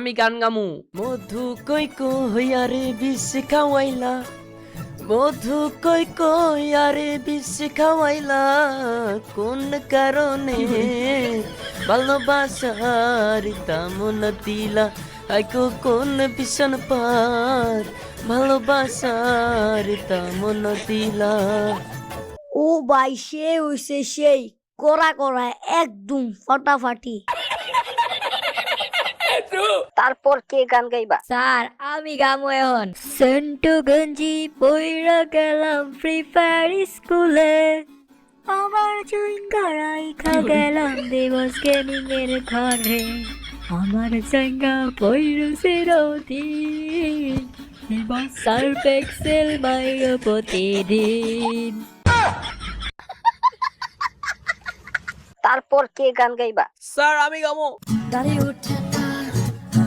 আমি গান গামু। মধু কই কইয়ারে বিষ খাওয়াইলা, মধু কই কইয়ারে বিষ খাওয়াইলা, কোন কারণে ভালোবাসার তেমন দিলা, আইকো কোন ভীষণ পার ভালোবাসার তেমন দিলা। ও ভাই সে হইছে সেই করা করা একদম ফাটাফাটি। তারপর কে গান গাইবা? স্যার আমি গামো এখন। সেন্টু গঞ্জি পইরা গেলাম ফ্রি ফায়ার স্কুলে, আমার চুইঙ্গারাই খা গেলাম দিবস গেমিং এর ঘরে, আমার চাঙ্গা পইরো চিরদিন, এবার সার্ফ এক্সেল মাইরো প্রতিদিন। তারপর কে গান গাইবা? স্যার আমি গামু। দাঁড়িয়ে উঠে